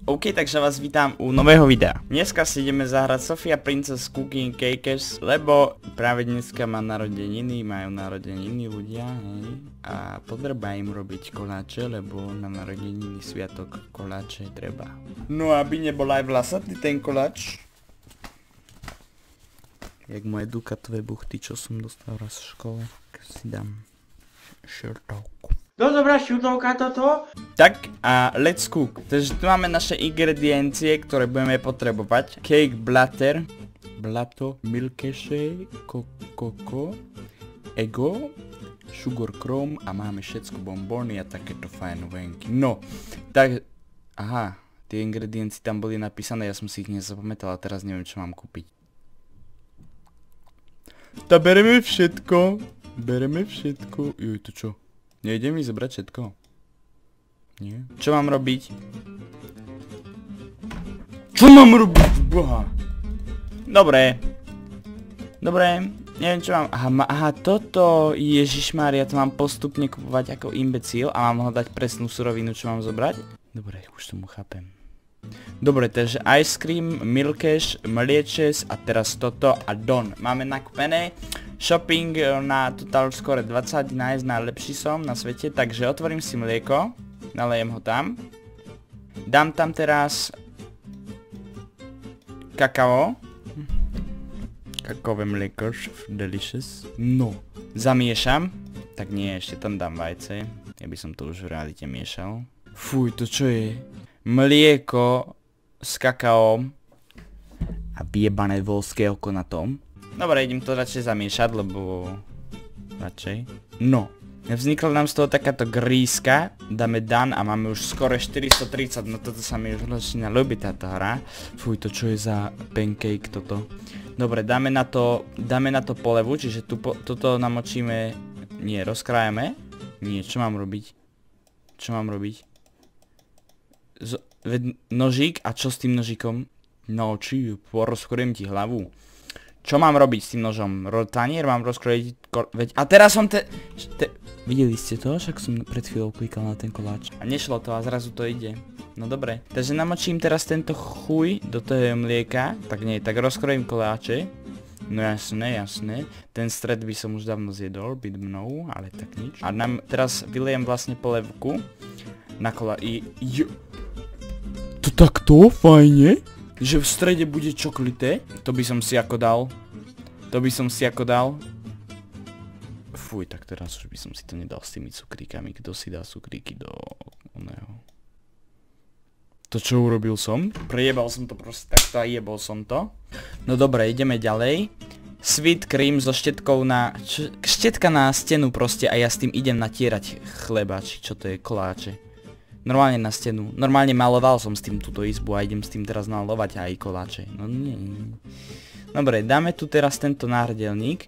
OK, takže vás vítam u nového videa. Dneska si ideme zahrať Sofia Princess Cooking Cakes, lebo práve dneska má narodeniny, majú narodeniny ľudia, hej. A potreba im robiť koláče, lebo na narodeniny sviatok koláče treba. No aby nebol aj vlasatý ten koláč. Jak moje dukatové buchty, čo som dostal raz v škole, tak si dám šertovku. No dobrá šutovka toto? Tak a let's cook. Takže tu máme naše ingrediencie, ktoré budeme potrebovať. Cake batter, blato, milkeše, koko, ego, sugar chrome a máme všetko bombóny a takéto fajnovenky. No, tak, aha, tie ingrediencie tam boli napísané, ja som si ich nezapamätal a teraz neviem, čo mám kúpiť. Tak bereme všetko. Juj, to čo? Nejde mi zobrať všetko. Nie? Čo mám robiť? Boha. Dobre. Neviem čo mám. Aha, toto. Ježišmária, to mám postupne kupovať ako imbecil a mám hľadať presnú surovinu, čo mám zobrať? Dobre, už tomu chápem. Dobre, takže ice cream, milkeš, mliečes a teraz toto a done. Máme nakúpené. Shopping na total score 20, najlepší som na svete, takže otvorím si mlieko, nalejem ho tam. Dám tam teraz kakao. Kakaové mlieko, delicious. No, zamiešam. Tak nie, ešte tam dám vajce. Ja by som to už v realite miešal. Fuj, to čo je? Mlieko s kakaom a vyjebané voľské oko na tom. Dobre, idem to radšej zamiešať, lebo radšej. No, vznikla nám z toho takáto gríska, dáme done a máme už skoro 430, no toto sa mi už začína ľúbiť táto hra. Fuj, to čo je za pancake toto. Dobre, dáme na to polevu, čiže toto namočíme, nie, rozkrájame. Nie, čo mám robiť? Nožík, a čo s tým nožíkom? No, rozkrojím ti hlavu. Čo mám robiť s tým nožom? Tanier mám rozkrojiť, a teraz som videli ste to? Však som pred chvíľou klikal na ten koláč. A nešlo to a zrazu to ide. No dobre. Takže namočím teraz tento chuj do toho mlieka. Tak nie, tak rozkrojím koláče. No jasné. Ten stred by som už dávno zjedol, byť mnou, ale tak nič. A teraz vylejem vlastne polevku na to takto? Fajne? Že v strede bude čokolité. To by som si ako dal. Fuj, tak teraz už by som si to nedal s tými cukríkami. Kto si dá cukríky do oného? To čo urobil som? Prejebal som to proste takto a jebol som to. No dobre, ideme ďalej. Sweet cream so štetkou štetka na stenu proste a ja s tým idem natierať chleba, či čo to je, koláče. Normálne na stenu. Normálne maloval som s tým túto izbu a idem s tým teraz malovať aj koláče. No nie. Dobre, dáme tu teraz tento náhrdelník.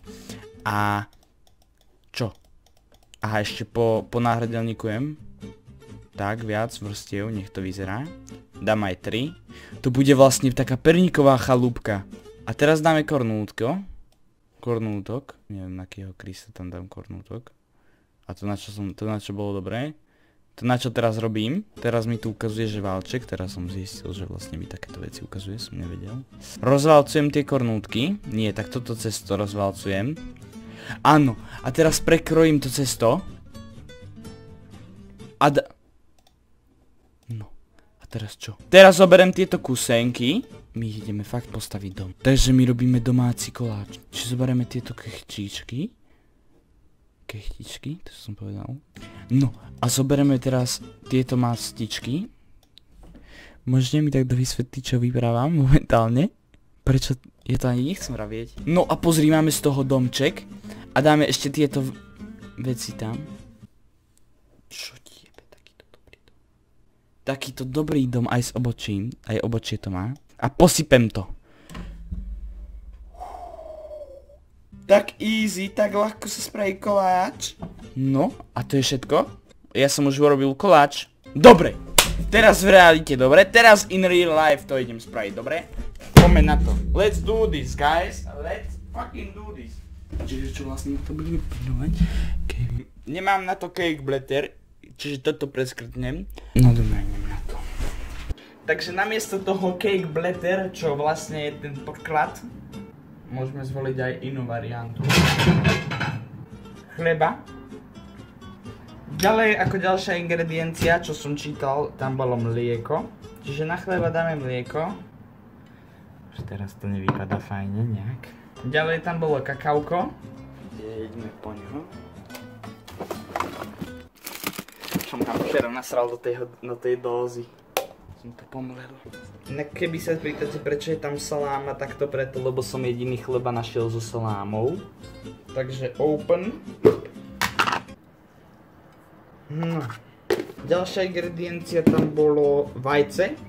A... čo? Aha, ešte ponáhrdelníkujem. Tak, viac vrstiev, nech to vyzerá. Dám aj 3. To bude vlastne taká perníková chalúbka. A teraz dáme kornútko. Kornútok. Neviem, na akého Krista tam dám kornútok. A to na čo bolo dobré. To na čo teraz robím, teraz mi tu ukazuje, že valček, teraz som zistil, že vlastne mi takéto veci ukazuje, som nevedel. Rozvalcujem tie kornútky, nie, tak toto cesto rozvalcujem. Áno, a teraz prekrojím to cesto. No, a teraz čo? Teraz zoberiem tieto kusenky, my ideme fakt postaviť dom. Takže my robíme domáci koláč. Čiže zoberieme tieto kechtíčky, to som povedal. No, a zoberieme teraz tieto mastičky. Môžete mi takto vysvetliť, čo vyprávam momentálne? Prečo? Ja to ani nechcem vravieť. No a pozri, máme z toho domček. A dáme ešte tieto veci tam. Čo ti jebe, takýto dobrý dom? Takýto dobrý dom aj s obočím. Aj obočie to má. A posypem to. Tak easy, tak ľahko sa spraví koláč. No, a to je všetko? Ja som už urobil koláč. Dobre, teraz v realite, dobre? Teraz in real life to idem spraviť, dobre? Poďme na to. Let's do this, guys. Let's fucking do this. Čiže čo vlastne to budeme pínovať? Nemám na to cake batter, čiže toto preskrtnem. No dobre, idem na to. Takže namiesto toho cake blatter, čo vlastne je ten podklad, môžeme zvoliť aj inú variantu. Chleba. Ďalej, ako ďalšia ingrediencia, čo som čítal, tam bolo mlieko. Čiže na chleba dáme mlieko. Už teraz to nevypadá fajne nejak. Ďalej tam bolo kakauko. Ideme po ňo. Som tam včera nasral do tej dózy. Som to pomlel. Keby sa pýtate, prečo je tam saláma, tak to preto, lebo som jediný chleba našiel so salámou. Takže open. No. Ďalšia ingrediencia tam bolo vajce.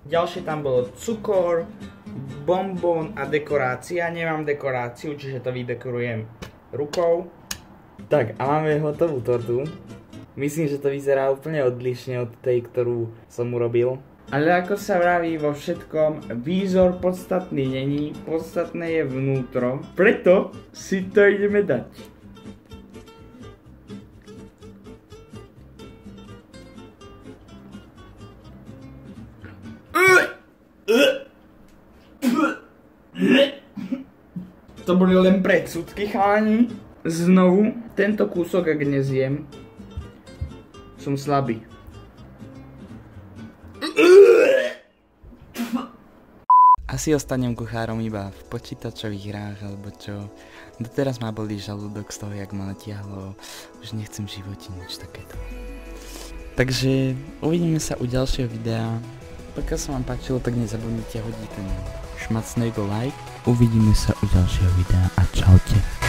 Ďalšie tam bolo cukor, bonbón a dekorácia. Nemám dekoráciu, čiže to vydekorujem rukou. Tak a máme hotovú tortu. Myslím, že to vyzerá úplne odlišne od tej, ktorú som urobil. Ale ako sa vraví vo všetkom, výzor podstatný není, podstatné je vnútro. Preto si to ideme dať. To boli len predsudky, chalani. Znovu, tento kúsok, ak nezjem, som slabý. Asi ostanem kuchárom iba v počítačových hrách, alebo čo. Doteraz ma bolí žalúdok z toho, jak ma natiahlo. Už nechcem v živote nič takéto. Takže uvidíme sa u ďalšieho videa. Pokiaľ sa vám páčilo, tak nezabudnite hodiť ten šmacnej like. Uvidíme sa u ďalšieho videa a čaute.